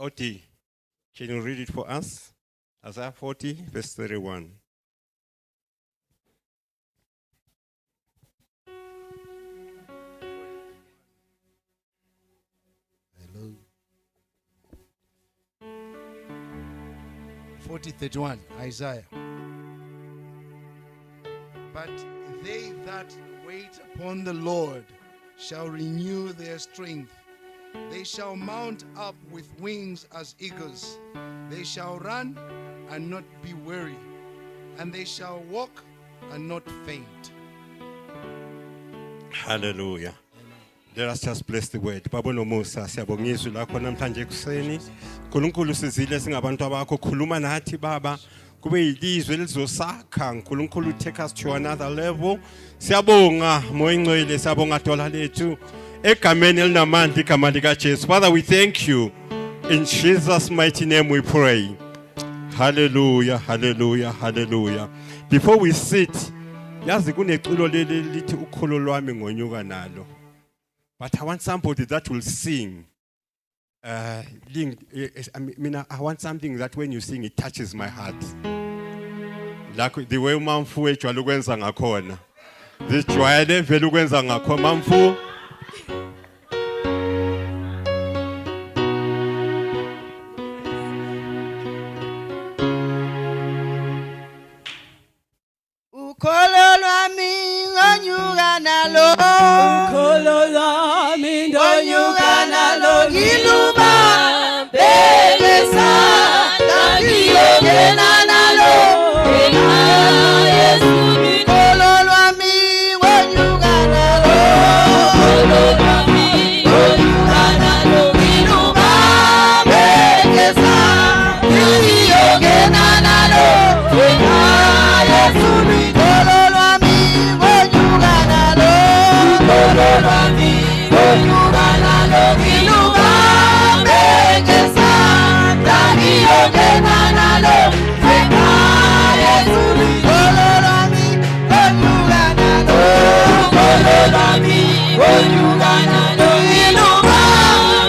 Oti, can you read it for us? Isaiah 40, verse 31. Hello. 40:31, Isaiah. But they that wait upon the Lord shall renew their strength. They shall mount up with wings as eagles. They shall run and not be weary, and they shall walk and not faint. Hallelujah. Let us just bless the word. Baba nomusa siyabonga izwi lakho namhlanje kuseni. Nkulunkulu sizile singabantu abakho khuluma nathi baba. Kube yilizwe elizosakha nkulunkulu take us to another level. Siyabonga moya ngcwele siyabonga dola lethu. Egameni elinamandla igama lika Jesu. Father, we thank you. In Jesus' mighty name we pray. Hallelujah, hallelujah, hallelujah. Before we sit, yazi kuneculo leli lithi ukholo lwami ngonyuka nalo. But I want somebody that will sing. I want something that when you sing, it touches my heart. Like the way Mamfu ejwayele ukwenza ngakhona. This jwayele vele ukwenza ngakhona Mamfu. Ukholo lwami ngonyuka nalo. Ukholo lwami ngonyuka nalo. Ngiluma bekesa ngiyongena nalo. Yesu ukholo lwami ngonyuka nalo. Ukholo lwami ngonyuka nalo. Ngiluma bekesa ngiyongena nalo. Yesu ukholo lwami ngonyuka nalo. Ukholo lwami ngonyuka nalo. Ngiluma bekesa ngiyongena nalo. Yesu ukholo lwami ngonyuka nalo. Ukholo lwami ngonyuka nalo. Ngiluma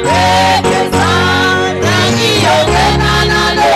bekesa ngiyongena nalo.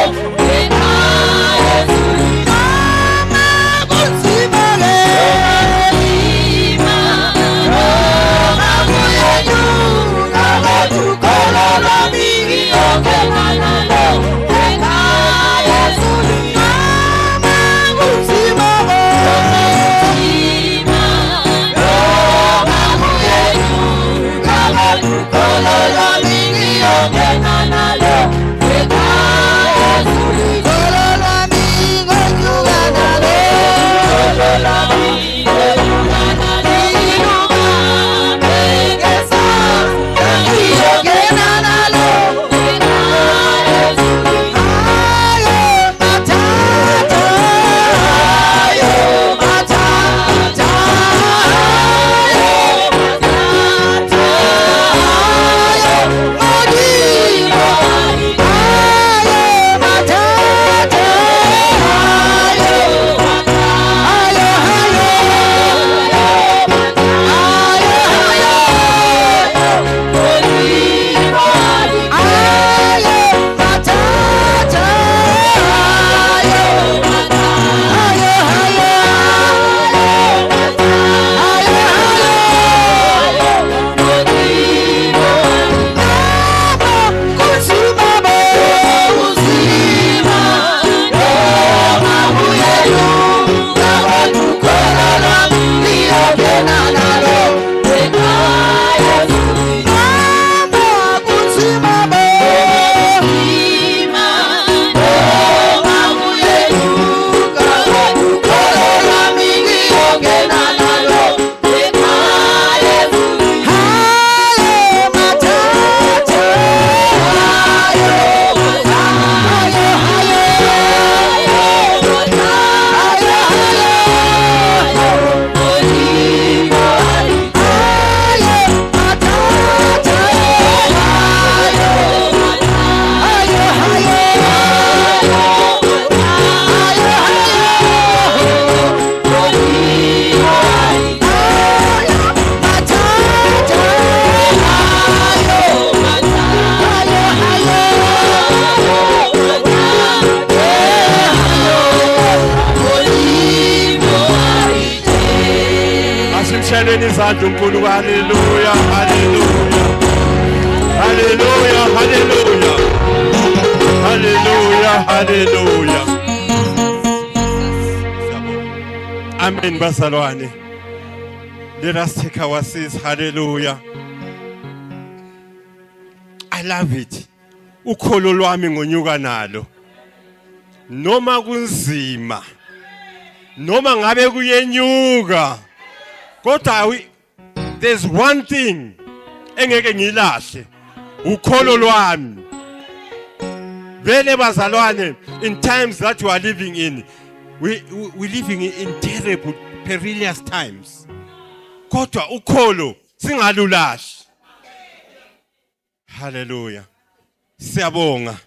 Shalweni izandla uNkulunkulu. Hallelujah, hallelujah. Hallelujah, hallelujah. Hallelujah, hallelujah. Amen, bazalwane. Let us take our seats. Hallelujah. I love it. Ukholo lwami ngonyuka nalo. Noma kunzima. Noma ngabe kuyenyuka. Kodwa there's one thing engeke ngilahle. Ukholo lwami. Vele bazalwane, in times that we are living in, we living in terrible, perilous times. Kodwa ukholo singalulashi. Hallelujah. Siyabonga.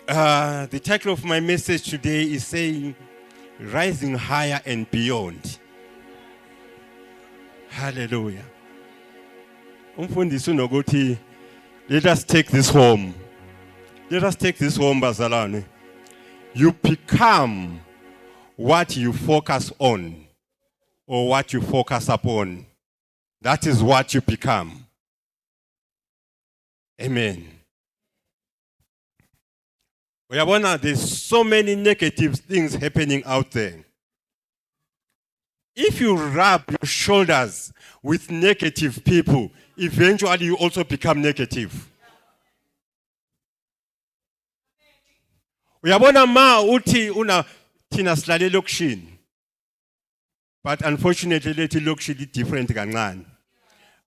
The title of my message today is saying, Rising Higher and Beyond. Hallelujah. Umfundisi unokuthi, let us take this home. Let us take this home, bazalwane. You become what you focus on or what you focus upon. That is what you become. Amen. There's so many negative things happening out there. If you rub your shoulders with negative people, eventually you also become negative. Uyabona ma uthi una thina silale lokishini. But unfortunately lethi lokishini different kancane.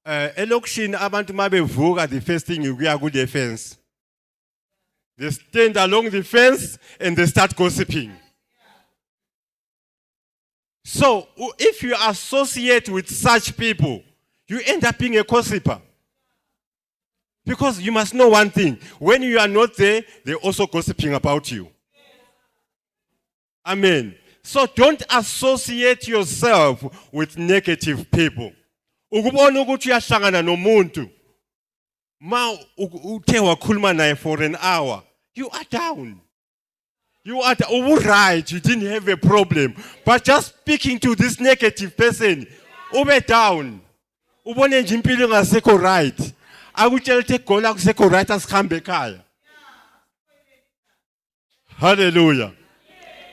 Elokishini abantu mabevuka, the first thing ukuya ku the fence. They stand along the fence and they start gossiping. So if you associate with such people, you end up being a gossiper. Because you must know one thing. When you are not there, they're also gossiping about you. Amen. So don't associate yourself with negative people. Ukubona ukuthi uyahlangana nomuntu. Ma uthe wakhuluma naye for an hour, you are down. You are right, you didn't have a problem. But just speaking to this negative person, ube down. Ubone nje impilo ngasekho right. Akutshela ukuthi gola kusekho right asikhambe ekhaya. Hallelujah.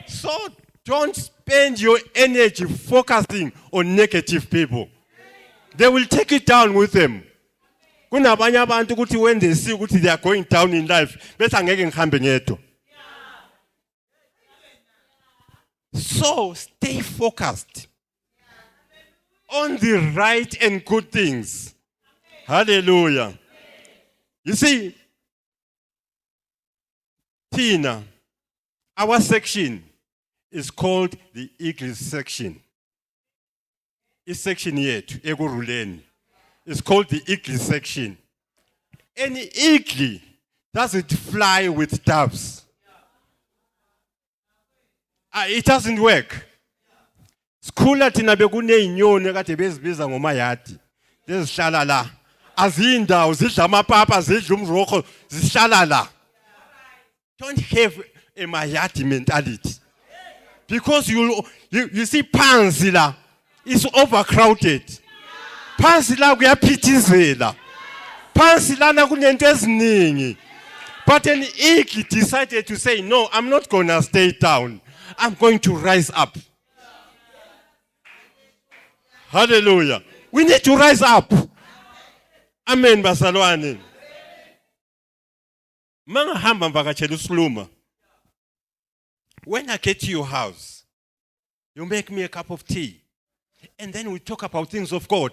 So don't spend your energy focusing on negative people. They will take you down with them. Kunabanye abantu ukuthi when they see ukuthi they are going down in life, bese angeke ngihambe ngedwa. So stay focused on the right and good things. Hallelujah. You see, Tina, our section is called the Eagle section. This section here, Egoruleni, is called the Eagle section. Any eagle doesn't fly with doves. It doesn't work. Skula tina bekune inyoni kade bezibiza ngomayadi. Lezihlala la. Azindawo zidla amapapa zidla umrokho zihlala la. Don't have a mayadi mentality. Because you see phansi la is overcrowded. Phansi la kuyaphithizela. Phansi lana kunento eziningi. But an eagle decided to say, no, I'm not going to stay down. I'm going to rise up. Hallelujah. We need to rise up. Amen, bazalwane. Mangahamba mvakatshela uSiluma. When I get to your house, you make me a cup of tea. And then we talk about things of God.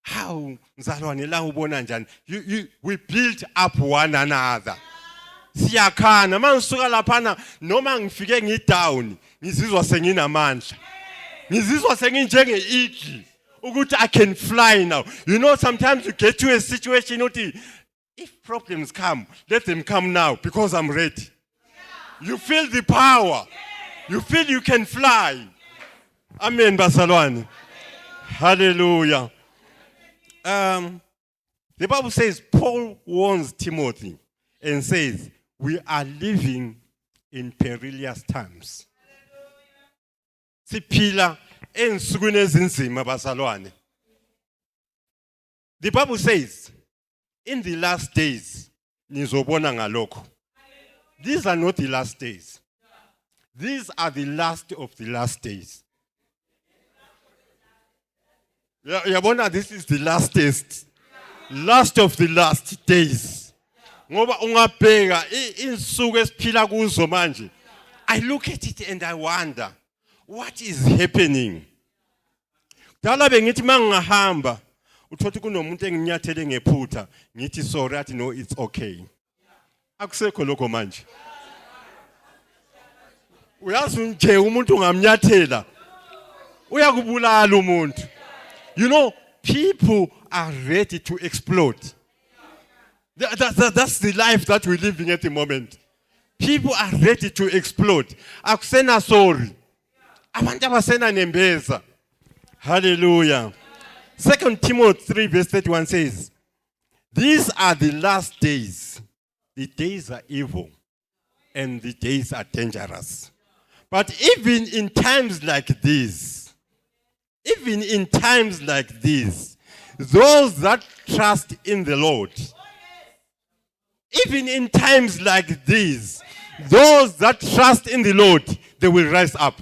How mzalwane la ubona njani? We build up one another. Siyakhana mangisuka laphana noma ngifike ngidown ngizizwa senginamandla. Ngizizwa senginjenge eagle ukuthi I can fly now. You know, sometimes you get to a situation uthi if problems come, let them come now because I'm ready. You feel the power. You feel you can fly. Amen, bazalwane. Hallelujah. The Bible says, Paul warns Timothy and says, we are living in perilous times. Siphila ensukwini ezinzima bazalwane. The Bible says, in the last days, nizobona ngalokho. These are not the last days. These are the last of the last days. Yabona, this is the last test. Last of the last days. Ngoba ungabheka insuku esiphila kuzo manje. I look at it and I wonder, what is happening? Dala bengithi mangahamba, uthothi kunomuntu enginyathele ngephutha, ngithi sorry athi no, it's okay. Akusekho lokho manje. Uyazi nje umuntu ungamnyathela, uyakubulala umuntu. You know, people are ready to explode. That's the life that we're living at the moment. People are ready to explode. Akusena sorry. Abantu abasena nembeza. Hallelujah. 2 Timothy 3 verse 31 says, these are the last days. The days are evil and the days are dangerous. But even in times like these, those that trust in the Lord, even in times like these, those that trust in the Lord, they will rise up.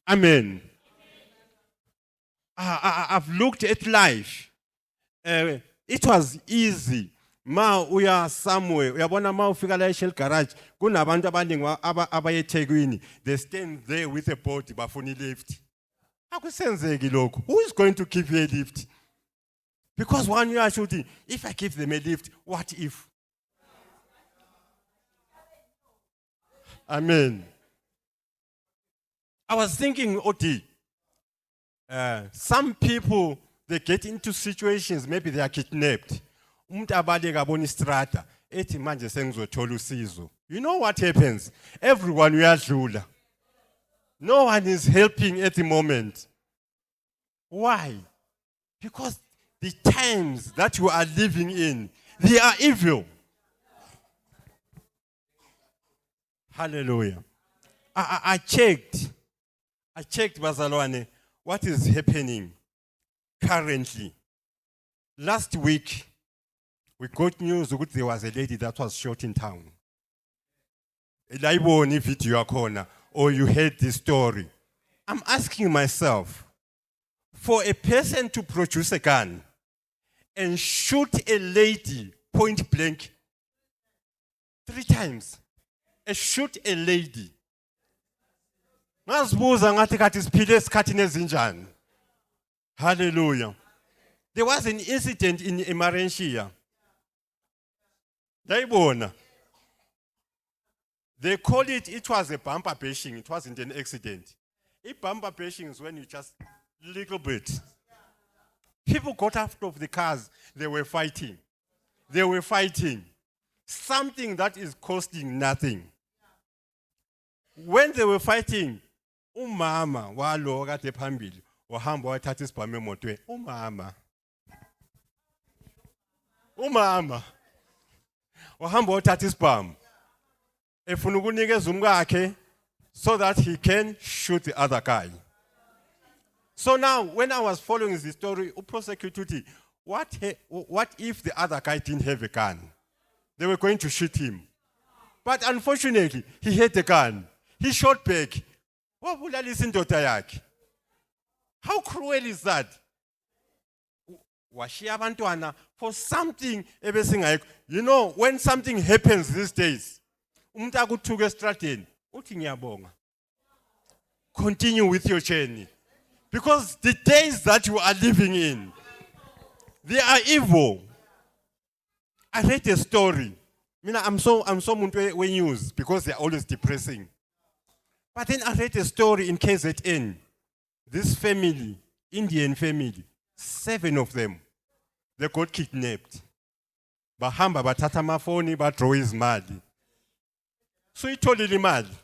Amen. I've looked at life. It was easy. Ma uya somewhere, uyabona ma ufika la eShell garage, kunabantu abaningi abaye eThekwini, they stand there with a boat bafuna lift. Akusenzeki lokho. Who is going to give you a lift? Because one you are shooting, if I give them a lift, what if? Amen. I was thinking, Oti, some people, they get into situations, maybe they are kidnapped. You know what happens? Everyone we are Jula. No one is helping at the moment. Why? Because the times that you are living in, they are evil. Hallelujah. I checked, Bazalwane, what is happening currently. Last week, we got news that there was a lady that was shot in town. Or you heard this story. I'm asking myself, for a person to produce a gun and shoot a lady point blank 3 times, and shoot a lady. Hallelujah. There was an incident in Emarenshia. They call it was a bumper bashing. It wasn't an accident. A bumper bashing is when you just little bit. People got out of the cars. They were fighting. Something that is costing nothing. When they were fighting, umama walo kade phambili wahamba wathatha isibhamu emotweni. Umama wahamba wathatha isibhamu efuna ukunikeza umkakhe so that he can shoot the other guy. So now, when I was following the story, prosecutor, what if the other guy didn't have a gun? They were going to shoot him. But unfortunately, he had a gun. He shot back. How cruel is that? For something, you know, when something happens these days, continue with your journey. Because the days that you are living in, they are evil. I read a story. I'm so when news because they're always depressing. But then I read a story in KZN. This family, Indian family, 7 of them, they got kidnapped. Bahamba bathatha amafoni badraw izimali. So itholile imali.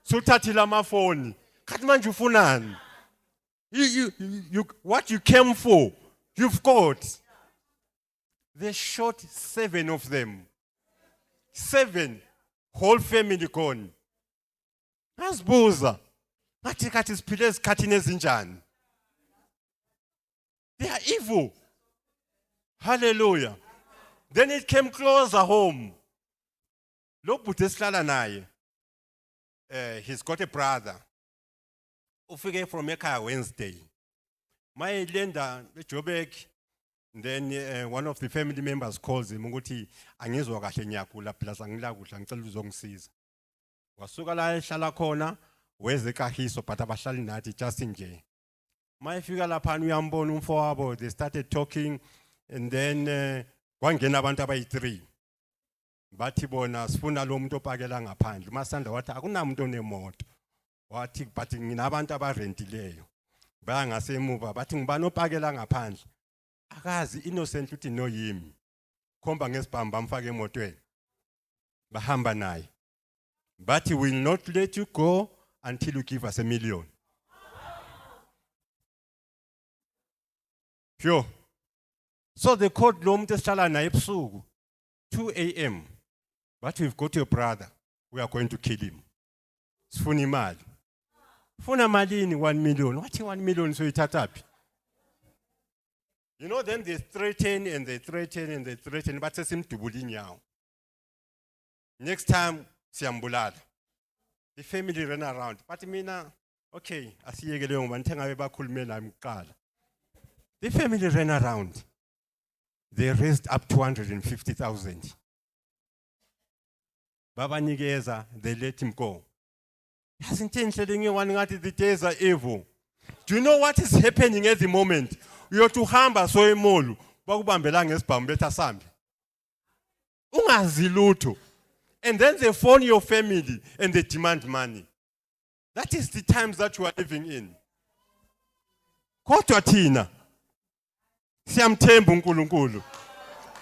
So uthathile amafoni. Kathi manje ufunani? What you came for, you've got. They shot 7 of them. 7, whole family gone. Asibuza, ngathi kathi siphile esikhathini ezinjani. They are evil. Hallelujah. Then it came closer home. Lo bhuti esihlala naye, he's got a brother. Ufike from ekhaya Wednesday. Mayelenda eJoburg. Then one of the family members calls him ukuthi angizwa kahle ngiyagula plus angila kudla ngicela uzongisiza. Wasuka la ehlala khona weze kahiso but abahlali nathi just nje. Mayefika lapha uyambona umfowabo, they started talking and then kwangena abantu abayi3. Bathi bona sifuna lo muntu opakela ngaphandle. Masanda wathi akunamuntu onemoto. Wathi but nginabantu abarentileyo. Baya ngasemuva bathi ngibani opakela ngaphandle. Akazi innocent uthi no yimi. Khomba ngesibhamu bamfaka emotweni. Bahamba naye. But he will not let you go until you give us $1 million. Pure. So they called lo muntu esihlala naye ebusuku 2 a.m. But we've got your brother. We are going to kill him. Sifuna imali. Funa malini 1 million. Wathi 1 million soyithathapi? You know, then they threaten and they threaten and they threaten, but sesimdubula inyawo. Next time siyambulala. The family ran around. But mina, okay, asiyekele ngoba ngithe ngabe bakhulume nami kuqala. The family ran around. They raised up 250,000. Babanikeza, they let him go. Hasn't telling you one the days are evil. Do you know what is happening at the moment? You have to hamba so emolu. Bakubambela ngesibhamu betha sambi. Ungazi lutho. And then they phone your family and they demand money. That is the times that you are living in. Kodwa thina siyamthemba uNkulunkulu.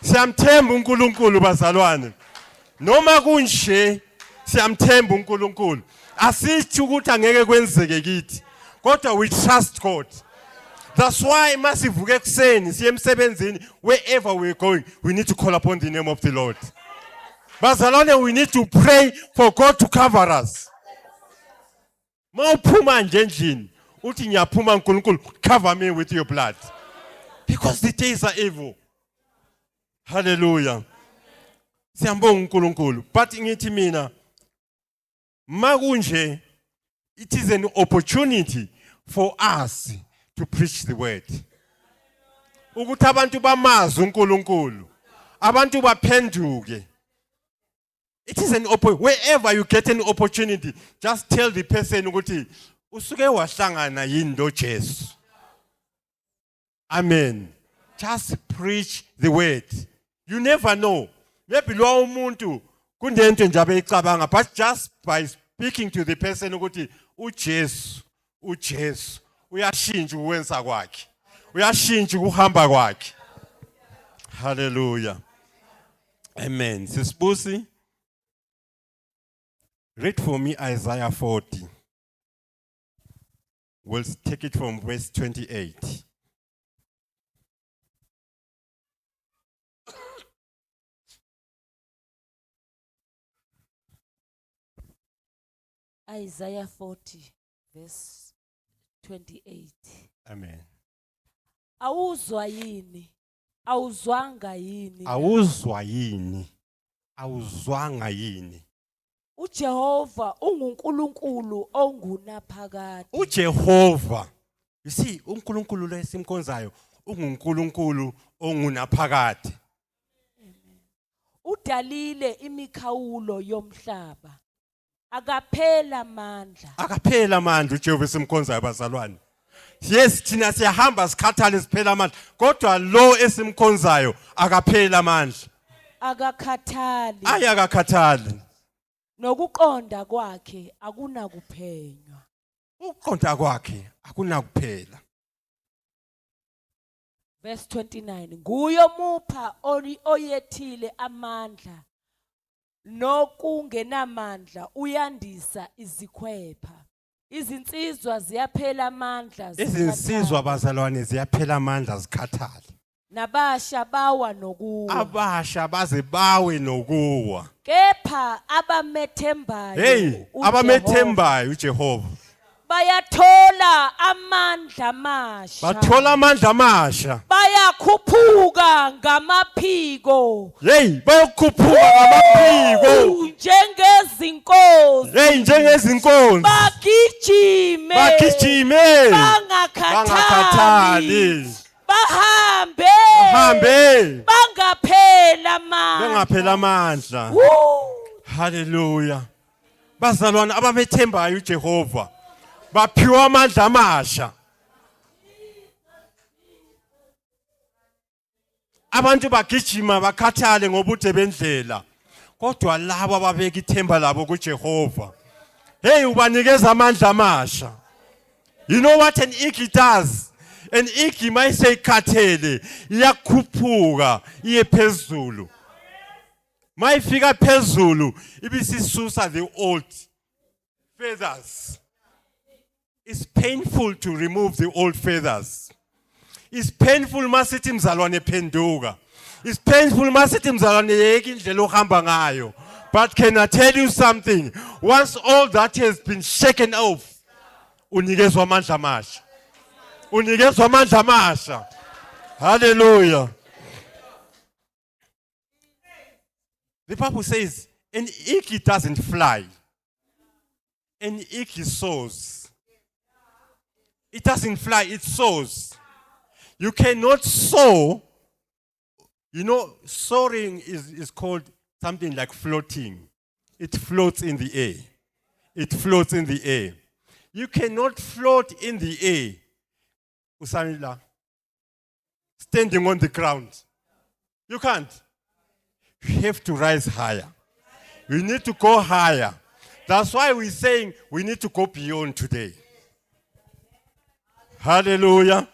Siyamthemba uNkulunkulu bazalwane. Noma kunje siyamthemba uNkulunkulu. Asithi ukuthi angeke kwenzeke kithi. Kodwa we trust God. That's why masivuke ekuseni siye emsebenzini, wherever we're going, we need to call upon the name of the Lord. Bazalwane, we need to pray for God to cover us. Mawuphuma nje endlini uthi ngiyaphuma uNkulunkulu, cover me with your blood. Because the days are evil. Hallelujah. Siyambonga uNkulunkulu. But ngithi mina makunje, it is an opportunity for us to preach the word. Ukuthi abantu bamazi uNkulunkulu. Abantu baphenduke. It is an opportunity. Wherever you get an opportunity, just tell the person ukuthi usuke wahlangana yini lo Jesu. Amen. Just preach the word. You never know. Maybe lo umuntu kunento nje abeyicabanga, but just by speaking to the person ukuthi uJesu uyashintsha ukwenza kwakhe. Uyashintsha ukuhamba kwakhe. Hallelujah. Amen. Sisibusi, read for me Isaiah 40. We'll take it from verse 28. Isaiah 40, verse 28. Amen. Awuzwa yini? Awuzwanga yini? Awuzwa yini? Awuzwanga yini? uJehova unguNkulunkulu ongunaphakade. uJehova, you see, uNkulunkulu lo esimkhonzayo unguNkulunkulu ongunaphakade. Udalile imikhawulo yomhlaba. Akaphela amandla. Akaphela amandla uJehova esimkhonzayo bazalwane. Yes, thina siyahamba sikhathale siphela amandla, kodwa lo esimkhonzayo akaphela amandla. Akakhathali. Ayakakhathali. Nokuqonda kwakhe akunakuphenywa. Ukuqonda kwakhe akunakuphela. Verse 29. Nguye omupha oyethile amandla. Nokungenamandla uyandisa izikhwepha. Izinsizwa ziyaphela amandla. Izinsizwa bazalwane ziyaphela amandla zikhathale. Nabasha bawa nokuwa. Abasha baze bawe nokuwa. Kepha abamethembayo. Hey, abamethembayo uJehova. bayathola amandla amasha bathola amandla amasha. bayakhuphuka ngamaphiko Hey, bayokhuphuka ngamaphiko. njengezinkozi Hey, njengezinkonzo. bagijime Bagijime. bangakhathali bahambe Hambe. bangaphela amandla Bengaphela amandla. Woo! Hallelujah. Bazalwane abamethembayo uJehova baphiwa amandla amasha. Abantu bagijima bakhathale ngobude bendlela. Kodwa labo ababeka ithemba labo kuJehova, hey, ubanikeza amandla amasha. You know what an eagle does? An eagle mayiseyikhathele iyakhuphuka iye phezulu. Mayifika phezulu ibisisusa the old feathers. It's painful to remove the old feathers. It's painful masithi mzalwane phenduka. It's painful masithi mzalwane yeke indlela ohamba ngayo. But can I tell you something? Once all that has been shaken off, unikezwa amandla amasha. Unikezwa amandla amasha. Hallelujah. The Bible says an eagle doesn't fly. An eagle soars. It doesn't fly, it soars. You cannot soar. You know, soaring is called something like floating. It floats in the air. It floats in the air. You cannot float in the air. Usanila, standing on the ground. You can't. You have to rise higher. We need to go higher. That's why we're saying we need to go beyond today. Hallelujah.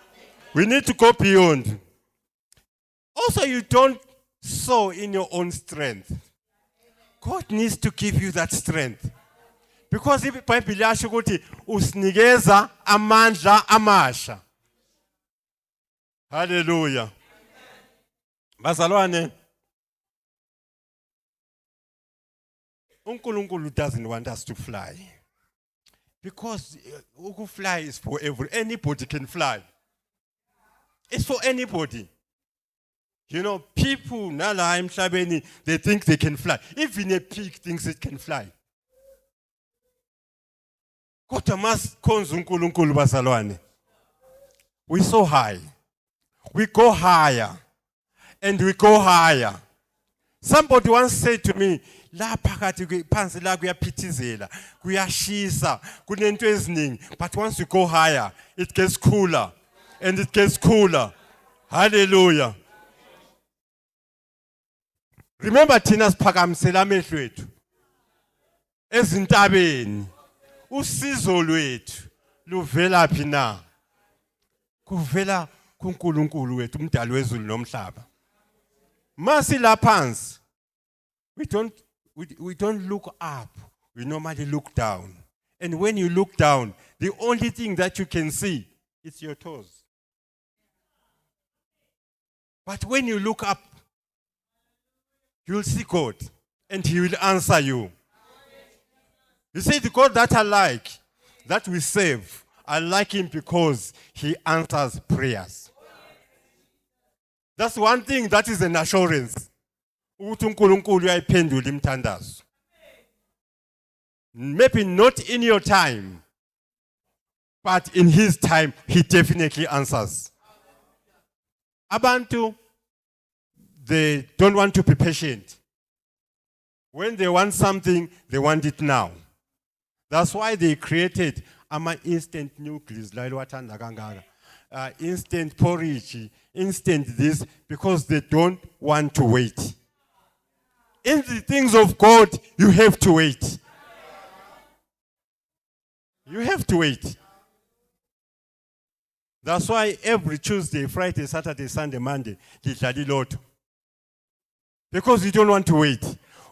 We need to go beyond. Also, you don't soar in your own strength. God needs to give you that strength. Because if iBhayibheli yasho ukuthi usinikeza amandla amasha. Hallelujah. Bazalwane, uNkulunkulu doesn't want us to fly. Because fly is for anybody can fly. It's for anybody. You know, people nala emhlabeni, they think they can fly. Even a pig thinks it can fly. Kodwa masikhonza uNkulunkulu bazalwane. We so high. We go higher. And we go higher. Somebody once said to me, la phakathi phansi la kuyaphithizela, kuyashisa, kunento eziningi, but once you go higher, it gets cooler. And it gets cooler. Hallelujah. Remember thina siphakamisela amehlo ethu ezintabeni. Usizo lwethu luvela phi na? Kuvela kuNkulunkulu wethu umdali wezulu nomhlaba. Masi la phansi, we don't look up. We normally look down. And when you look down, the only thing that you can see is your toes. But when you look up, you'll see God and He will answer you. You see, the God that I like, that we serve, I like Him because He answers prayers. That's one thing that is an assurance. Ukuthi uNkulunkulu uyayiphendula imithandazo. Maybe not in your time, but in His time, He definitely answers. Abantu, they don't want to be patient. When they want something, they want it now. That's why they created instant nucleus, instant porridge, instant this, because they don't want to wait. In the things of God, you have to wait. You have to wait. That's why every Tuesday, Friday, Saturday, Sunday, Monday, lidlala iLotto. Because you don't want to wait.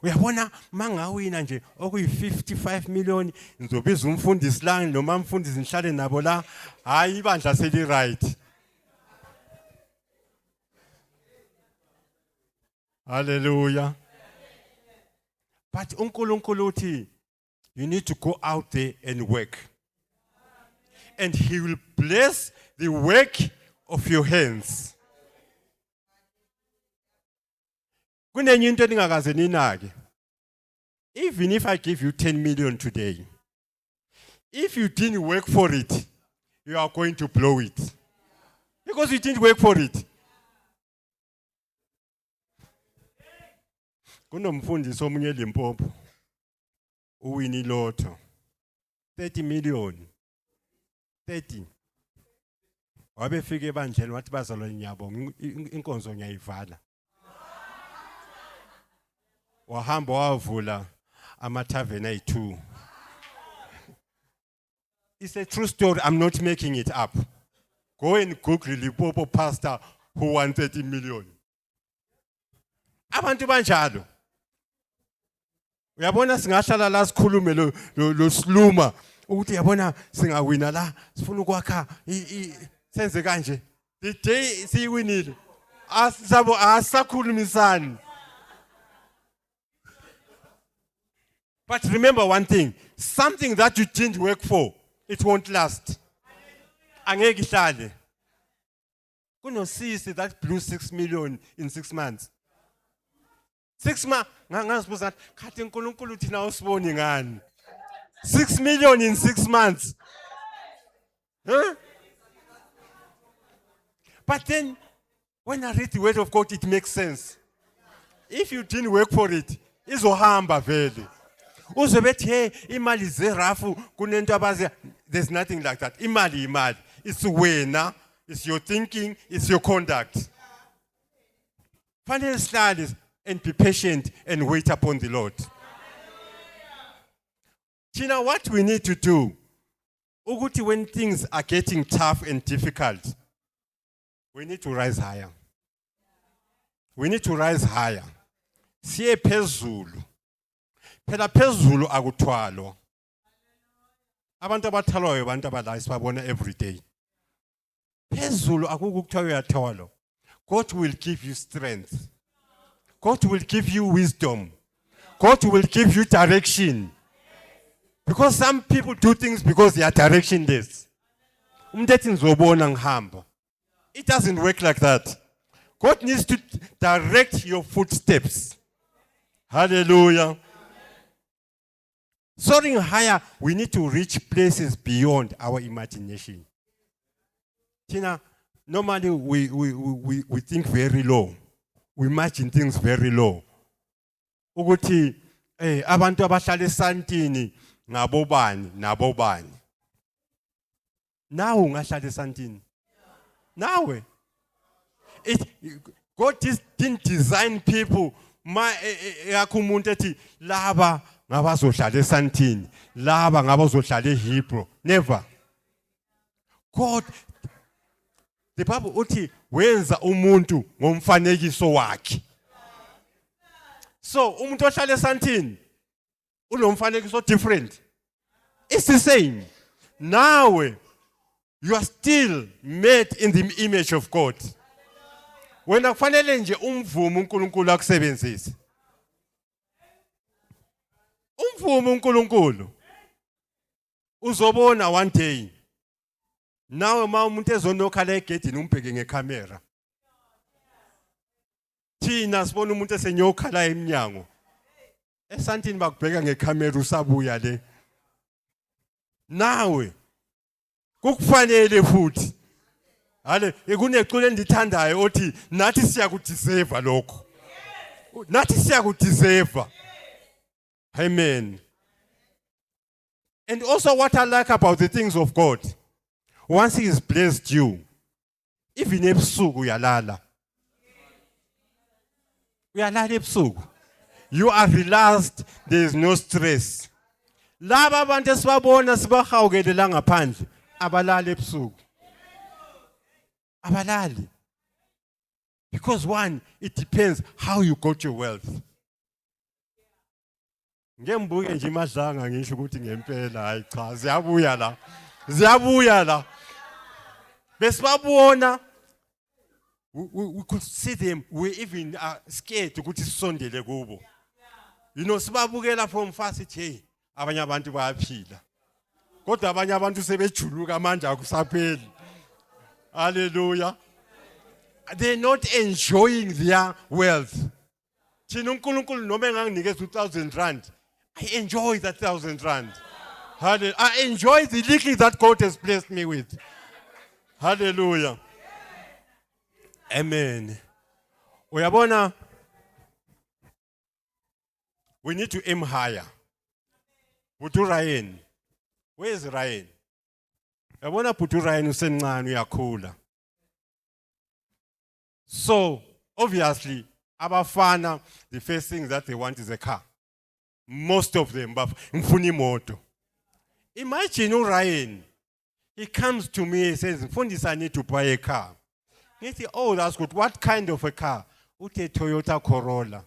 Uyabona mangawina nje okuyi-55 million ngizobiza umfundisi la noma umfundisi ngihlale nabo la hayi ibandla seli right. Hallelujah. But uNkulunkulu uthi you need to go out there and work. and he will bless the work of your hands. Kunenye into endingakaze ninake. Even if I give you 10 million today, if you didn't work for it, you are going to blow it. Because you didn't work for it. Kunomfundisi omunye eLimpopo uwini lotho 30 million 30 wabefika ebandleni wathi bazalwane nyabo inkonzo ngiyayivala wahamba wavula amathaveni ayi2. It's a true story. I'm not making it up. Go and Google Limpopo pastor who won 30 million. Abantu banjalo. Uyabona singahlala la sikhulume lo sluma ukuthi yabona singawina la sifuna ukwakha senze kanje. The day siyiwinile asabo asakhulumisani. But remember one thing, something that you didn't work for, it won't last. Angeke ihlale. Kunosisi that blew 6 million in 6 months. 6 months, ngasibuza khathi uNkulunkulu thina usiboni ngani. 6 million in 6 months. Huh? But then, when I read the word of God, it makes sense. If you didn't work for it, izohamba vele. Uzobethi hey imali zerafu kunento abazi, there's nothing like that. Imali. It's wena, it's your thinking, it's your conduct. Final slide and be patient and wait upon the Lord. You know what we need to do? Ukuthi when things are getting tough and difficult, we need to rise higher. We need to rise higher. Siye phezulu. Phela phezulu akuthwalo. Abantu abathwalayo abantu abala sibabona every day. Phezulu akukuthwalo yathwalo. God will give you strength. God will give you wisdom. God will give you direction. Because some people do things because they are directionless. It doesn't work like that. God needs to direct your footsteps. Hallelujah. Soaring higher, we need to reach places beyond our imagination. Tina, normally we think very low. We imagine things very low. Ukuthi abantu abahlala esantini ngabobani nabobani. Nawe ungahlala esantini. Nawe. God didn't design people yakumuntu ethi laba ngabazohlala esantini, laba ngabazohlala eHebrew. Never. God, the Bible uthi wenza umuntu ngomfanekiso wakhe. So umuntu ohlala esantini unomfanekiso different. It's the same. Now you are still made in the image of God. When akufanele nje umvumo uNkulunkulu akusebenzise. Umvumo uNkulunkulu uzobona one day. Nawe ma umuntu ezonokhala egedini umbheke ngecamera. Thina sibona umuntu esenyokhala eminyango. Esantini bakubheka ngecamera usabuya le. Nawe kukufanele futhi. Hale ekuneculo endithandayo othi nathi siyakudeserve lokho. Nathi siyakudeserve. Amen. And also what I like about the things of God, once He has blessed you, even ebusuku uyalala. Uyalala ebusuku. You are relaxed, there is no stress. Laba abantu esibabona sibahawukele la ngaphandle abalala ebusuku. Abalali. Because one, it depends how you got your wealth. Ngembuke nje imadlanga ngisho ukuthi ngempela hayi cha ziyabuya la. Ziyabuya la. Besibabona we could see them, we even are scared ukuthi sisondele kubo. You know sibabukela from far sithi hey abanye abantu bayaphila. Kodwa abanye abantu sebejuluka manje akusapheli. Hallelujah. They're not enjoying their wealth. Thina uNkulunkulu noma enganginikeza 1,000 rand, I enjoy that 1,000 rand. Hallelujah. I enjoy the little that God has blessed me with. Hallelujah. Amen. Uyabona, we need to aim higher. Bhuti Ryan. Where is Ryan? Uyabona Bhuti Ryan usencane uyakhula. So, obviously, abafana, the first thing that they want is a car. Most of them, but ngifuna imoto. Imagine Ryan. He comes to me and says, "Mfundisi, I need to buy a car." He says, "Oh, that's good. What kind of a car?" Ute Toyota Corolla.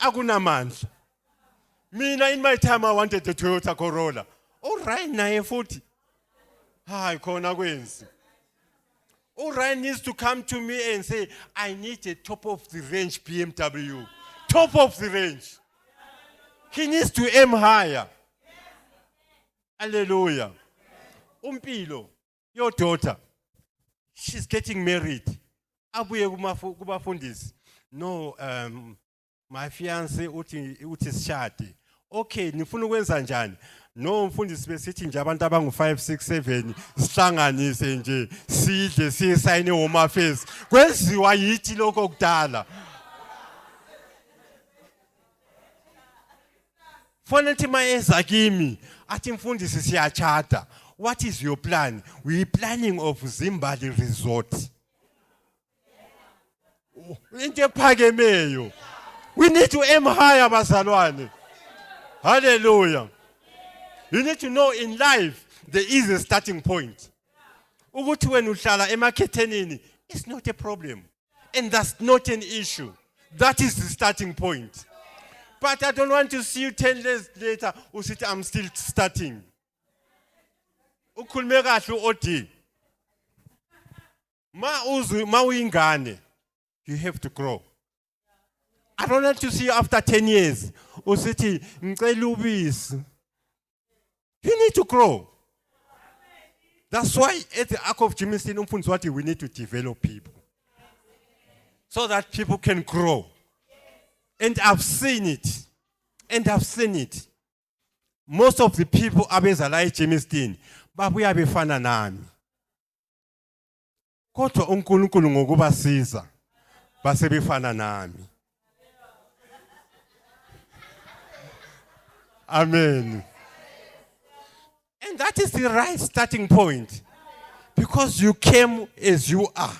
Akunamandla. Mina in my time I wanted a Toyota Corolla. Oh, Ryan naye futhi. Hayi khona kwenzi. Oh, Ryan needs to come to me and say, "I need a top of the range BMW." Top of the range. He needs to aim higher. Hallelujah. Umpilo, your daughter, she's getting married. Abuye kubafundisi. No, my fiancé uthi sishade. Okay, nifuna ukwenza njani? No, mfundisi besithi nje abantu abangu 5 6 7 sihlanganise nje sidle siyisayine home affairs. Kwenziwa yithi lokho kudala. Foneti maeza kimi athi mfundisi siyachata. What is your plan? We planning of Zimbali Resort. Into ephakemeyo. We need to aim higher, bazalwane. Hallelujah. You need to know in life there is a starting point. Ukuthi wena uhlala emakhethenini, it's not a problem. And that's not an issue. That is the starting point. But I don't want to see you 10 years later, usithi I'm still starting. Ukhulume kahle uOD. Ma uyingane, you have to grow. I don't want to see you after 10 years. Usithi ngicela ubisi. You need to grow. That's why at the Ark of Jamestown, umfundisi we need to develop people. So that people can grow. And I've seen it. And I've seen it. Most of the people abeza la eJamestown babuya befana nami. Kodwa uNkulunkulu ngokubasiza base befana nami. Amen. And that is the right starting point. Because you came as you are.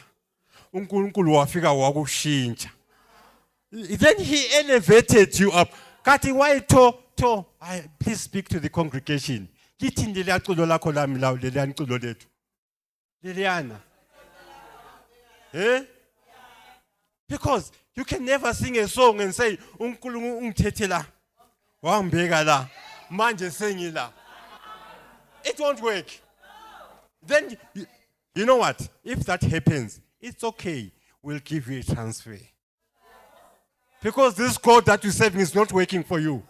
uNkulunkulu wafika wakushintsha. Then he elevated you up. Kati why please speak to the congregation. Lithi ndile aculo lakho lami lawo leliya nculo lethu. Leliana. Eh? Because you can never sing a song and say uNkulunkulu ungithethe la. Wangibeka la. Manje sengila. It won't work. Then you know what? If that happens, it's okay. We'll give you a transfer. Because this God that you're serving is not working for you.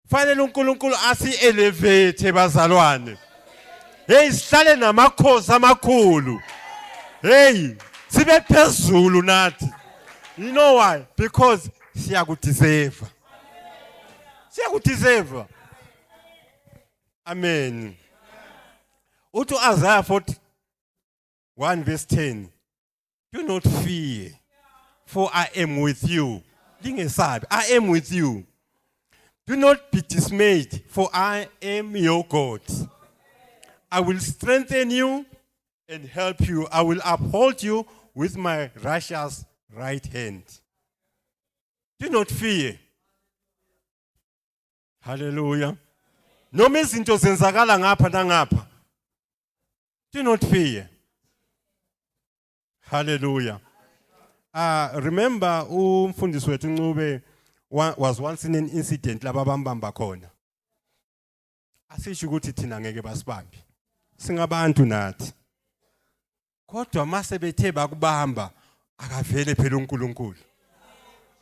Finally, uNkulunkulu asi elevate bazalwane. Hey, sihlale namakhosi amakhulu. Hey, sibe phezulu nathi. You know why? Because siyakudeserve. Siyakudeserve. Amen. Uthi Isaiah 41:10. Do not fear, for I am with you. Lingesabi, I am with you. Do not be dismayed, for I am your God. I will strengthen you and help you. I will uphold you with my righteous right hand. Do not fear. Hallelujah. Noma izinto zenzakala ngapha nangapha. Do not fear. Hallelujah. Remember umfundisi wethu Ncube was once in an incident laba bambamba khona. Asisho ukuthi thina ngeke basibambi. Singabantu nathi. Kodwa mase bethe bakubamba akavele phela uNkulunkulu.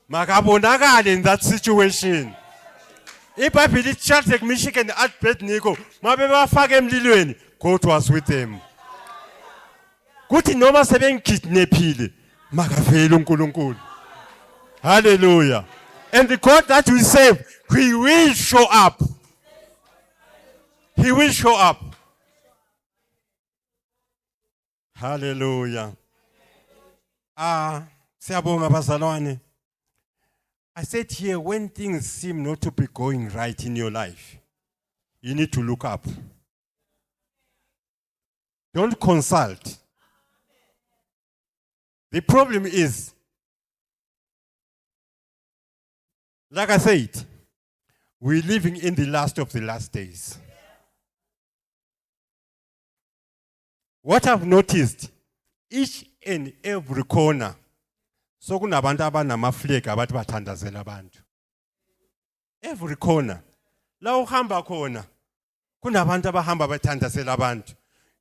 Makabonakala in that situation. iBhayibheli lithi Shadrach, Meshach and Abednego mabe bafaka emlilweni, God was with them. Kuthi noma sebengikidnappile makavele uNkulunkulu. Hallelujah. And the God that we serve, He will show up. He will show up. Hallelujah. Siyabonga bazalwane. I said here, when things seem not to be going right in your life, you need to look up. Don't consult. The problem is, like I said, we're living in the last of the last days. What I've noticed, each and every corner, so kunabantu abanamaflegi abathi bathandazela abantu. Every corner. La uhamba khona, kunabantu abahamba bathandazela abantu.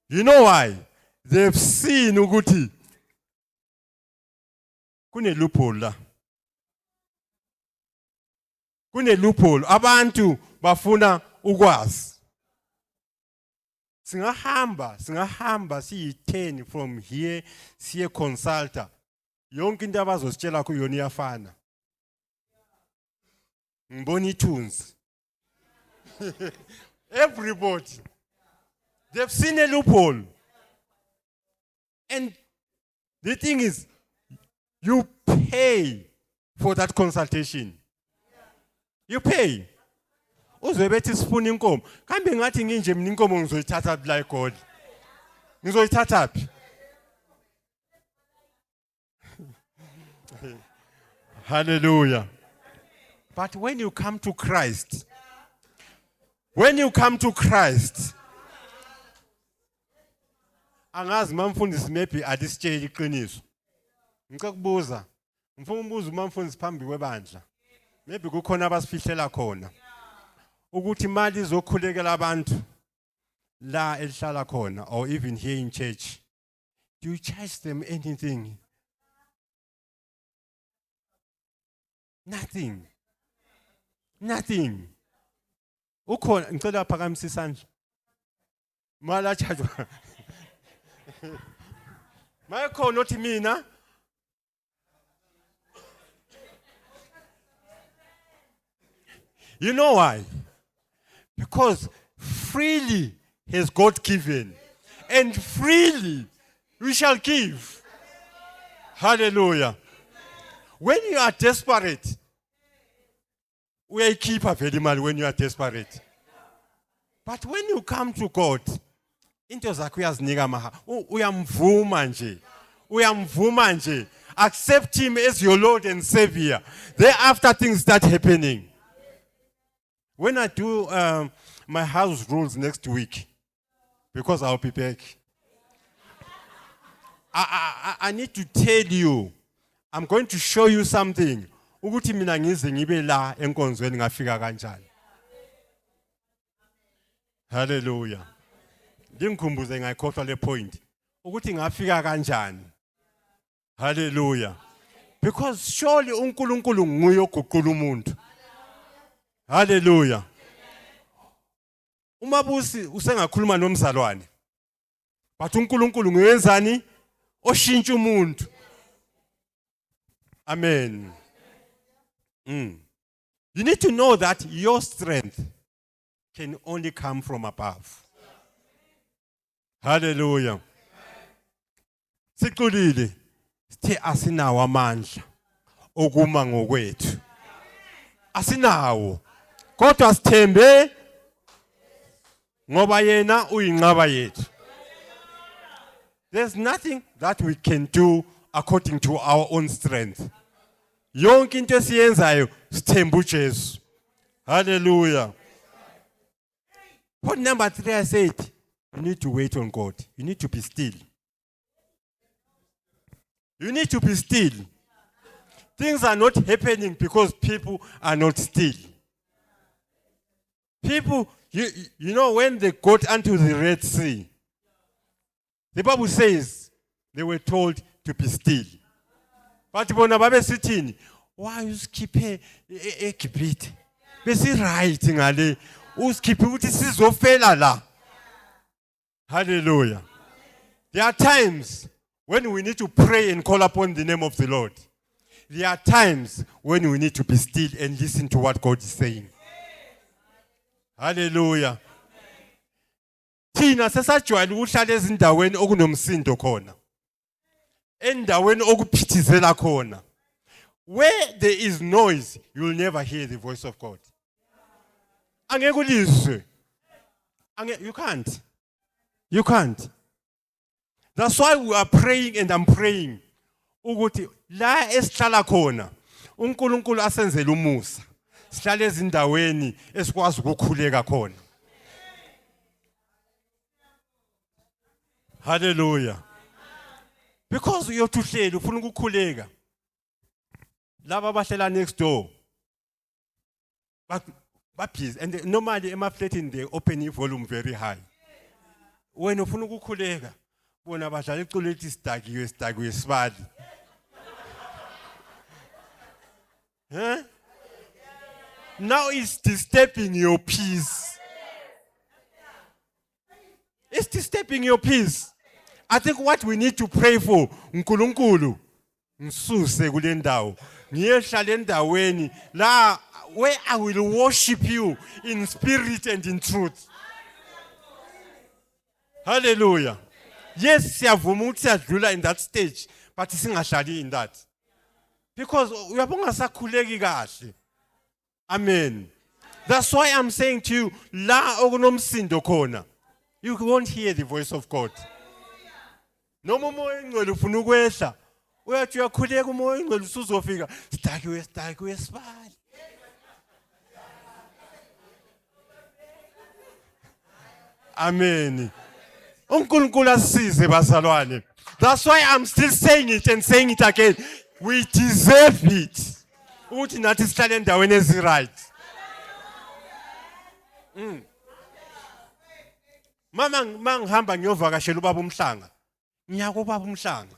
You know why? They've seen ukuthi kune loophole la. Kune loophole. Abantu bafuna ukwazi. Singahamba siyi-10 from here, siye consulta. Yonke into abazositshela kuyona iyafana. Ngibona ithunzi. Everybody. They've seen a loophole. And the thing is, you pay for that consultation. You pay. Uzobethi sifuna inkomo. Kambe ngathi nginje mina inkomo ngizoyithatha like God. Ngizoyithatha phi? Hallelujah. But when you come to Christ, angazi mamfundisi maybe adisitshela iqiniso. Ngicela kubuza. Ngifuna umbuzo umamfundisi phambi kwebandla. Maybe kukhona abasifihlela khona. Ukuthi imali izokhulekela abantu la elihlala khona, or even here in church. Do you charge them anything? Nothing. Ukhona ngicela phakamise isandla. Mala charge. Mayekhona othi mina You know why? Because freely has God given, and freely we shall give. Hallelujah. When you are desperate, we keep a very mal when you are desperate. But when you come to God, into zakho uyazinika maha, uyamvuma nje. Accept Him as your Lord and Savior. Thereafter things start happening. When I do my house rules next week, because I'll be back, I need to tell you, I'm going to show you something. Ukuthi mina ngize ngibe la enkonzweni ngafika kanjani. Hallelujah. Ngimkhumbuze ngayikhohlwa le point. Ukuthi ngafika kanjani. Hallelujah. Because surely uNkulunkulu nguye oguqula umuntu. Hallelujah. Umabusi usengakhuluma nomzalwane. But uNkulunkulu nguyenzani? Oshintsha umuntu. Amen. You need to know that your strength can only come from above. Hallelujah. Siqulile sithe asinawo amandla okuma ngokwethu. Asinawo. Kodwa sithembe ngoba yena uyinqaba yethu. There's nothing that we can do according to our own strength. Yonke into esiyenzayo sithemba uJesu. Hallelujah. Point number 3, I said, you need to wait on God. You need to be still. You need to be still. Things are not happening because people are not still. People, you know, when they got unto the Red Sea, the Bible says they were told to be still. But bona babe sithini, why you skip a bit? besi right ngale usikhiphe ukuthi sizofela la. Hallelujah. There are times when we need to pray and call upon the name of the Lord. There are times when we need to be still and listen to what God is saying. Hallelujah. Thina sesajwayele ukuhlala ezindaweni okunomsindo khona. Endaweni okuphithizela khona. Where there is noise, you will never hear the voice of God. Angeke ulizwe. You can't. You can't. That's why we are praying and I'm praying. Ukuthi la esihlala khona uNkulunkulu asenzele umusa. Sihlale ezindaweni esikwazi ukukhuleka khona. Hallelujah. Because uyothuhleli ufuna ukukhuleka. Laba abahlela next door. But busy and normally emaflatini they open the volume very high. When ufuna ukukhuleka bona badlala iculo ethi sidakiwe sibali. Huh? Now it's disturbing your peace. It's disturbing your peace. I think what we need to pray for, uNkulunkulu, msuse kule ndawo. Ngiyehlala endaweni la where I will worship you in spirit and in truth. Hallelujah. Yes, siyavuma ukuthi siyadlula in that stage, but singahlali in that. Because uyabonga sakhuleki kahle. Amen. That's why I'm saying to you, la okunomsindo khona. You won't hear the voice of God. Noma umoya engcwele ufuna ukwehla, uyathi uyakhuleka umoya engcwele usuzofika, sidakiwe sibali. Amen. uNkulunkulu asisize bazalwane. That's why I'm still saying it and saying it again. We deserve it. Ukuthi nathi sihlale endaweni eziright. Mama ngihamba ngiyovakashela ubaba uMhlanga. Ngiya kubaba uMhlanga.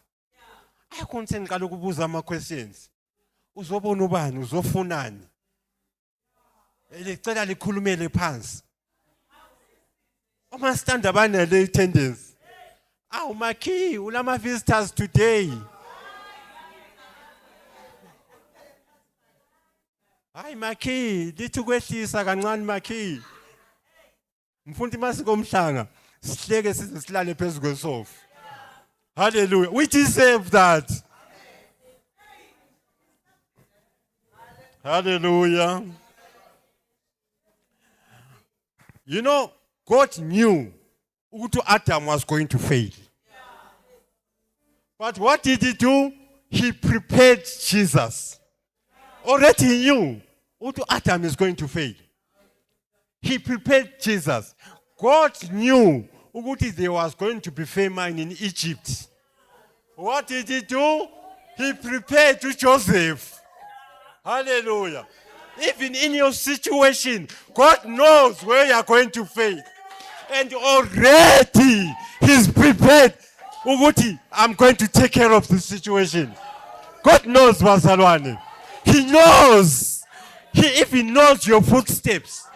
Ayikhonse ngiqala ukubuza ama questions. Uzobona ubani, uzofunani? Lecela likhulumele phansi. Uma stand abane le attendance. Maki, ulama visitors today. Hayi Maki, lithi kwehlisa kancane Maki. Mfundi masiko uMhlanga, sihleke sisilale phezulu kwesofa. Hallelujah. We deserve that. Hallelujah. You know, God knew ukuthi Adam was going to fail. But what did he do? He prepared Jesus. Already he knew ukuthi Adam is going to fail. He prepared Jesus. God knew ukuthi there was going to be famine in Egypt. What did he do? He prepared to Joseph. Hallelujah. Even in your situation, God knows where you are going to fail. And already he's prepared. Ukuthi, I'm going to take care of the situation. God knows, bazalwane. He knows. He even knows your footsteps.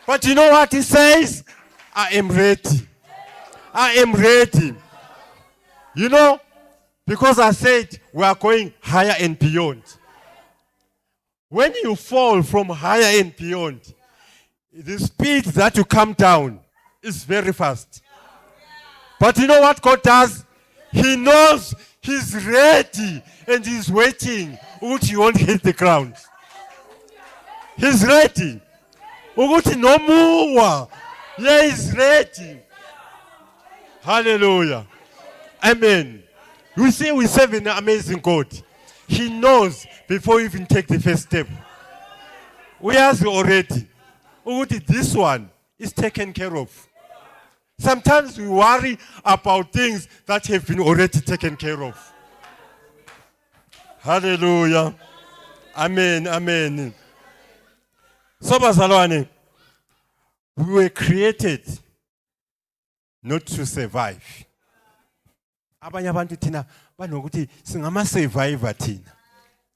But you know what he says? I am ready. I am ready. You know, because I said we are going higher and beyond. When you fall from higher and beyond, the speed that you come down is very fast. But you know what God does? He knows he's ready and he's waiting. Uguthi you won't hit the ground. He's ready. Uguthi no more. Yeah, he's ready. Hallelujah. Amen. You see, we serve an amazing God. He knows before you even take the first step. We ask already. Uguthi this one is taken care of. Sometimes we worry about things that have been already taken care of. Hallelujah. Amen. Amen. So bazalwane, we were created not to survive. Abanye abantu thina banokuthi singama survivor thina.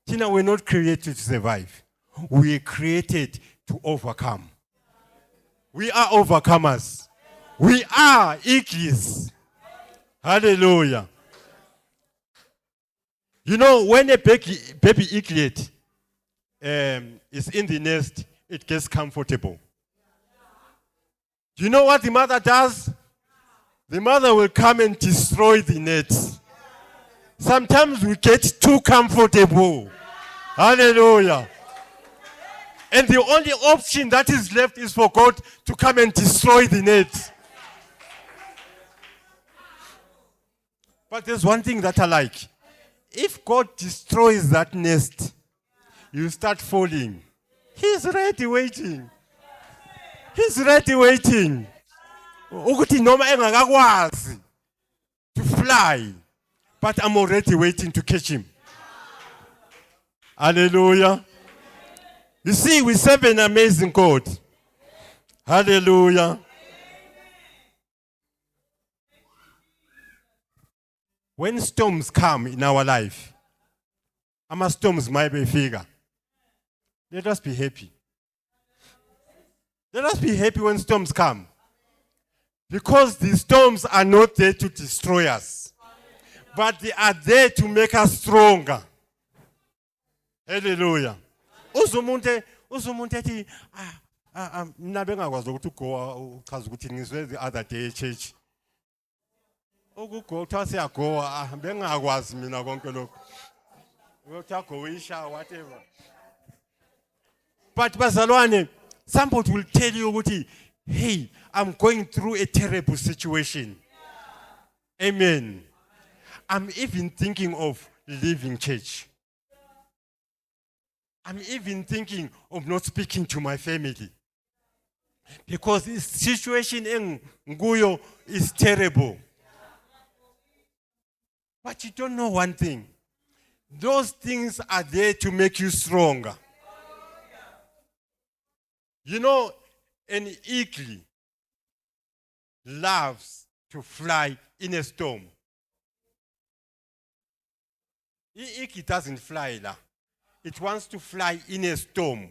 Thina we're not created to survive. we are created to overcome. We are overcomers. We are eagles. Hallelujah. You know, when a baby eaglet is in the nest, it gets comfortable. Do you know what the mother does? The mother will come and destroy the net. Sometimes we get too comfortable. Hallelujah. And the only option that is left is for God to come and destroy the net. But there's one thing that I like. If God destroys that nest, you start falling. He's ready waiting. He's ready waiting. Ukuthi noma engakakwazi to fly, but I'm already waiting to catch him. Hallelujah. You see, we serve an amazing God. Hallelujah. When storms come in our life, storms might be figure. Let us be happy. Let us be happy when storms come. Because the storms are not there to destroy us, but they are there to make us stronger. Hallelujah. Uzumuntu ethi mina bengakwazi ukuthi ugowa uchaza ukuthi ngizwe the other day church. Ukugowa uthiwa siyagowa bengakwazi mina konke lokho. Uyothi agowisha whatever. But bazalwane, somebody will tell you ukuthi, hey, I'm going through a terrible situation. Amen. I'm even thinking of leaving church. I'm even thinking of not speaking to my family. Because this situation in Nguyo is terrible. But you don't know one thing. Those things are there to make you stronger. You know, an eagle loves to fly in a storm. The eagle doesn't fly now. It wants to fly in a storm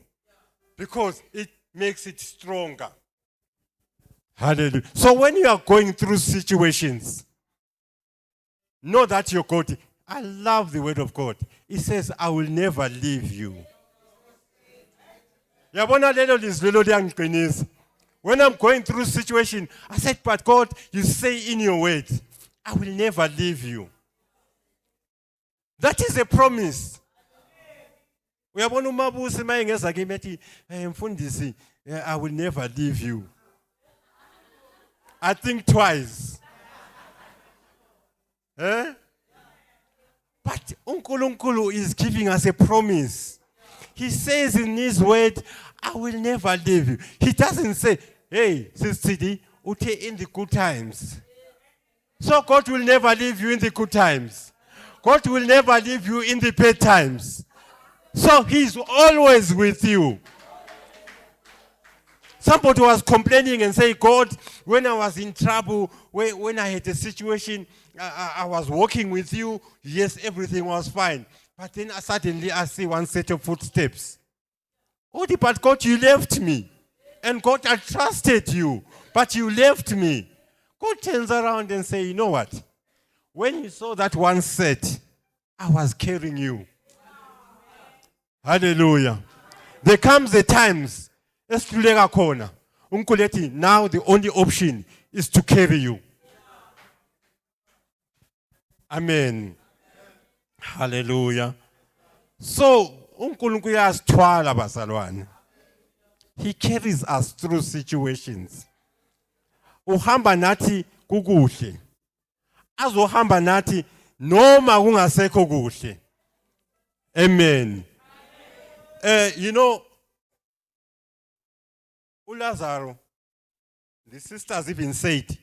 because it makes it stronger. Hallelujah. So when you are going through situations, know that your God, I love the word of God. It says, I will never leave you. When I'm going through a situation, I said, but God, you say in your word, I will never leave you. That is a promise. I will never leave you. I think twice. But uNkulunkulu is giving us a promise. He says in his word, I will never leave you. He doesn't say, hey, Sister Ute in the good times. So God will never leave you in the good times. God will never leave you in the bad times. So he's always with you. Somebody was complaining and saying, God, when I was in trouble, when I had a situation, I was walking with you. Yes, everything was fine. But then suddenly I see one set of footsteps. Oh, but God, you left me. And God, I trusted you, but you left me. God turns around and says, you know what? When you saw that one set, I was carrying you. Hallelujah. There comes a times, now the only option is to carry you. Amen. Hallelujah. So, he carries us through situations. Uhamba nathi kukuhle. Azohamba nathi noma kungasekho kuhle. Amen. You know, Lazarus, the sisters even said,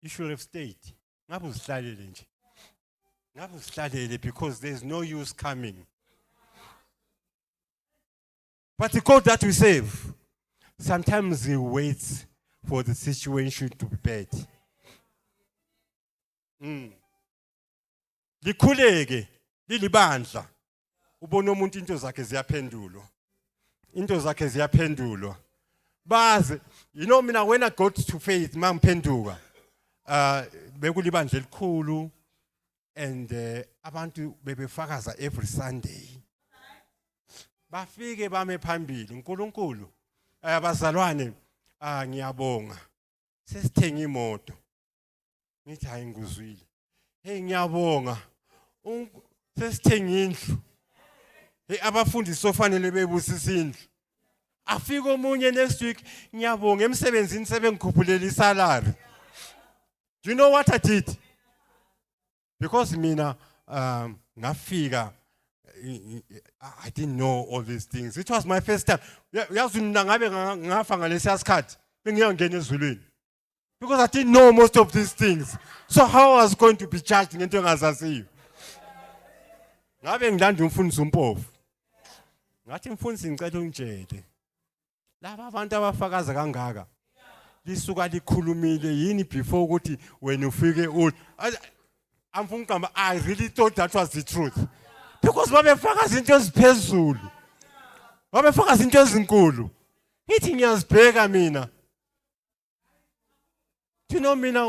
you should have stayed. Because there's no use coming. But the God that we save, sometimes he waits for the situation to be bad. Likhuleke lilibandla ubona umuntu into zakhe ziyaphendulwa. Into zakhe ziyaphendulwa. Baze, you know mina when I got to faith mangiphenduka. Bekulibandla elikhulu and abantu bebefakaza every Sunday. Bafike bame phambili uNkulunkulu. Abazalwane ngiyabonga. Sesithenga imoto. Ngithi hayi nguzwile. Hey ngiyabonga. Sesithenga indlu. Hey abafundi sofanele bebusisa indlu. Afika omunye next week ngiyabonga emsebenzini sebengikhuphulele isalary. Do you know what I did? Because mina ngafika I didn't know all these things. It was my first time. Yazi mina ngabe ngafa ngalesiya sikhathi bengiyangena ezulwini. Because I didn't know most of these things. So how I was going to be judged ngento engazaziyo. Ngabe ngilanda umfundisi umpofu. Ngathi umfundisi ngicela ungitshele. Laba abantu abafakaza kangaka. Lisuka likhulumile yini before ukuthi when ufike I really thought that was the truth. Because babefakaza into eziphezulu. Babefakaza into ezinkulu. Ngithi ngiyazibheka mina. Do you know mina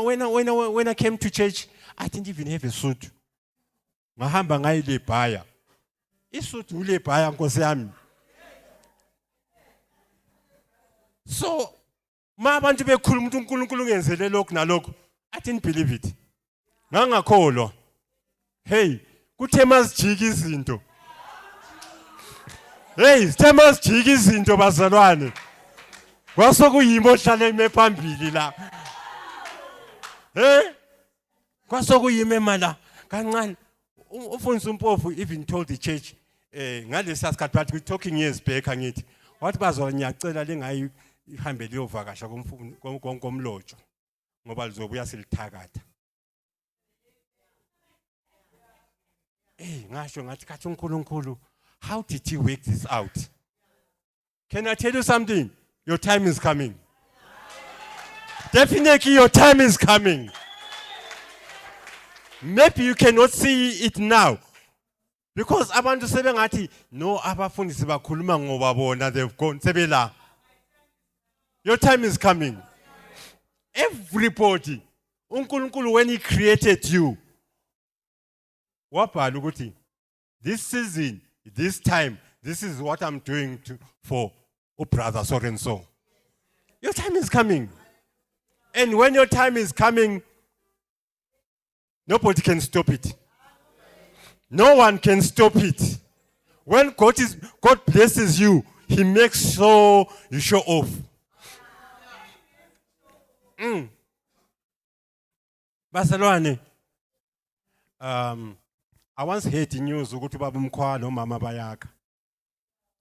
when I came to church I didn't even have a suit. Ngahamba ngayile bhaya. Isuit ule bhaya nkosi yami. So ma abantu bekhuluma ukuthi uNkulunkulu ungenzele lokho nalokho, I didn't believe it. Ngangakholwa. Hey, kuthe masijika izinto. Hey, sithe masijika izinto bazalwane. Kwasokuyimo ohlala emephambili la. Kwasokuyime mala kancane. Umfundisi umpofu even told the church ngalesi asikhathi bathi we talking years back angithi wathi bazalwane ngiyacela lengayi ihambe liyovakasha komlotsho ngoba lizobuya silithakatha. Ngasho ngathi kathi uNkulunkulu, how did he work this out? Can I tell you something? Your time is coming. Definitely your time is coming. Maybe you cannot see it now. Because abantu sebengathi no abafundisi bakhuluma ngoba bona they've gone sebela. Your time is coming. Everybody, uNkulunkulu when he created you, wabhala ukuthi this season, this time, this is what I'm doing for brother so and so. Your time is coming. And when your time is coming, nobody can stop it. No one can stop it. When God blesses you, he makes sure you show off. Bazalwane, I once heard the news ukuthi baba umkhwa no mama bayakha.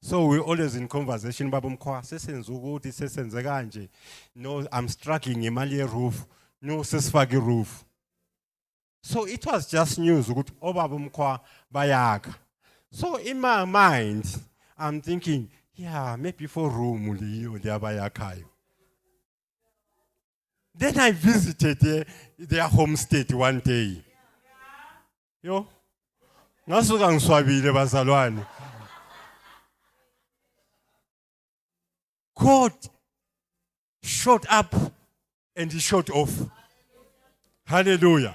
So we always in conversation baba umkhwa sesenza ukuthi sesenze kanje. No, I'm struggling imali ye roof. No, sesifake roof. So it was just news ukuthi obaba umkhwa bayakha. So in my mind, I'm thinking, yeah, maybe for room liyo liyabayakhayo. Then I visited their homestead one day. Yo, ngasuka ngiswabile bazalwane. God showed up and he showed off. Hallelujah.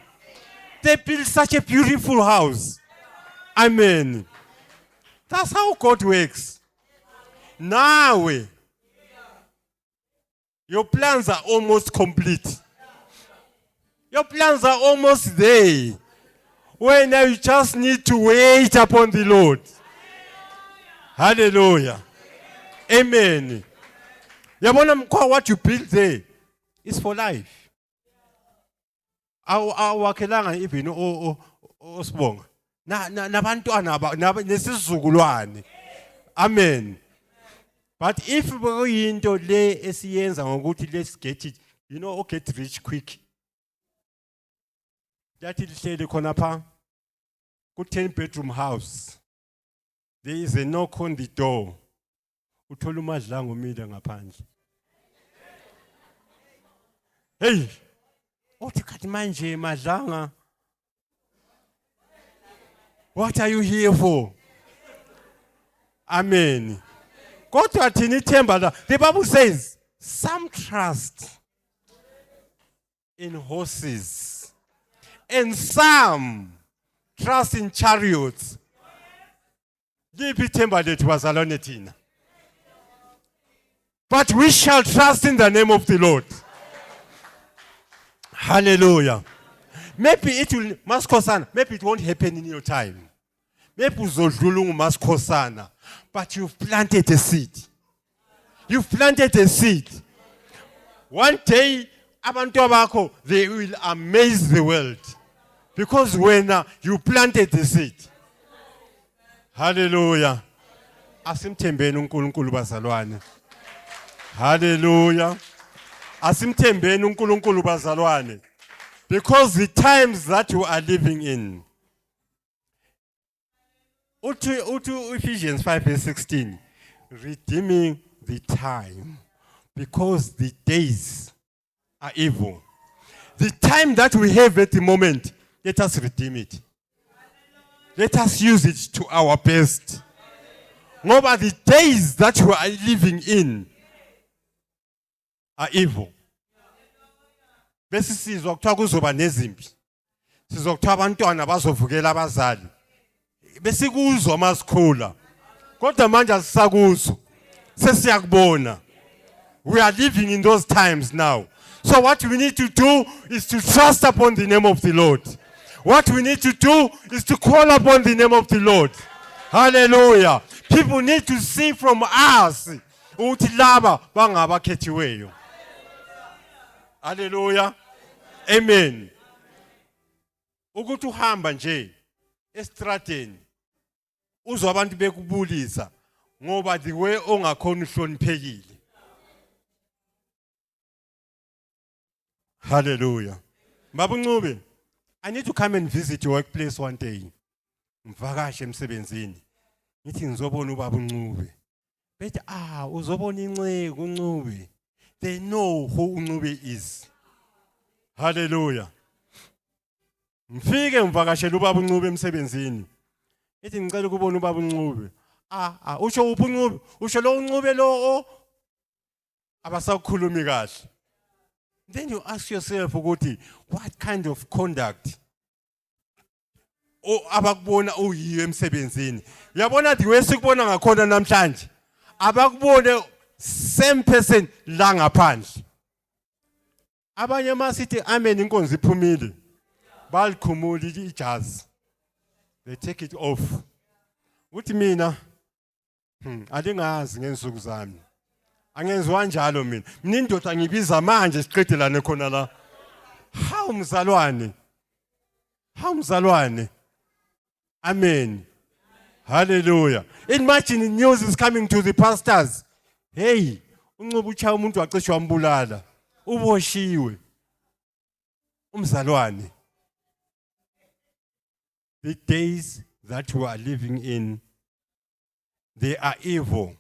They built such a beautiful house. Amen. That's how God works. Now, your plans are almost complete. Your plans are almost there. When you just need to wait upon the Lord. Hallelujah. Amen. What you build there is for life. Awakelanga even osibonga. Nabantwana nesizulwane. Amen. But if into le esiyenza ngokuthi let's get it, get rich quick. That is lihleli khona pha ku 10-bedroom house. There is a knock on the door. Uthola umadlanga umile ngaphandle. Hey, uthi kathi manje madlanga. What are you here for? Amen. Kodwa thina ithemba la. The Bible says, some trust in horses and some trust in chariots. Liphi ithemba lethu bazalwane thina? But we shall trust in the name of the Lord. Hallelujah. Maybe it will, Maskosana, maybe it won't happen in your time. Maybe uzodlula Maskosana, but you've planted a seed. You've planted a seed. One day, abantu abakho, they will amaze the world. Because when you planted the seed. Hallelujah. Asimthembeni uNkulunkulu bazalwane. Hallelujah. Asimthembeni uNkulunkulu bazalwane. Because the times that you are living in. Utu Ephesians 5 verse 16. Redeeming the time. Because the days are evil. The time that we have at the moment, let us redeem it. Let us use it to our best. Ngoba the days that we are living in are evil. Bese sizwa kuthiwa kuzoba nezimpi. Sizwa kuthiwa abantwana bazovukela abazali. Bese kuzwa masikhula. Kodwa manje asisakuzwa. Sesiyakubona. We are living in those times now. So what we need to do is to trust upon the name of the Lord. What we need to do is to call upon the name of the Lord. Hallelujah. People need to see from us ukuthi laba bangabakhethiweyo. Hallelujah. Amen. Ukuthi uhamba nje estradeni uzwa abantu bekubulisa ngoba the way ongakhona uhloniphekile. Hallelujah. Mabungcube, I need to come and visit your workplace one day. Mvakashe emsebenzini. Ngithi ngizobona ubaba uNcube. Bethi uzobona inceku uNcube. They know who uNcube is. Hallelujah. Mfike mvakashela ubaba uNcube emsebenzini. Ethi ngicela ukubona ubaba uNcube. Usho uphi uNcube? Usho lo uNcube lo abasakhulumi kahle. Then you ask yourself ukuthi what kind of conduct abakubona uyiyo emsebenzini. Uyabona the way sikubona ngakhona namhlanje. Abakubone same person la ngaphandle. Abanye masithi amen inkonzo iphumile. Balikhumula ijazi. They take it off. Uthi mina alingazi ngensuku zami. Angenzwa njalo mina. Mina indoda ngibiza manje siqedelane khona la. Hawu mzalwane. Hawu mzalwane. Amen. Hallelujah. Imagine news is coming to the pastors. Hey, uNcube uchaya umuntu wacishwa wambulala. Uboshiwe. Umzalwane. The days that we are living in, they are evil.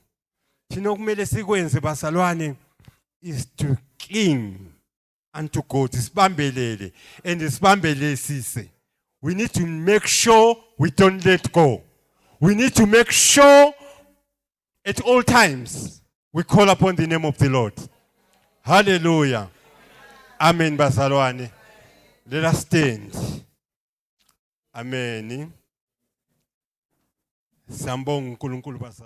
Thina kumele sikwenze basalwane is to cling unto God. Sibambelele and sibambelesise. We need to make sure we don't let go. We need to make sure at all times we call upon the name of the Lord. Hallelujah. Amen basalwane. Let us stand. Amen. Sambong uNkulunkulu basalwane.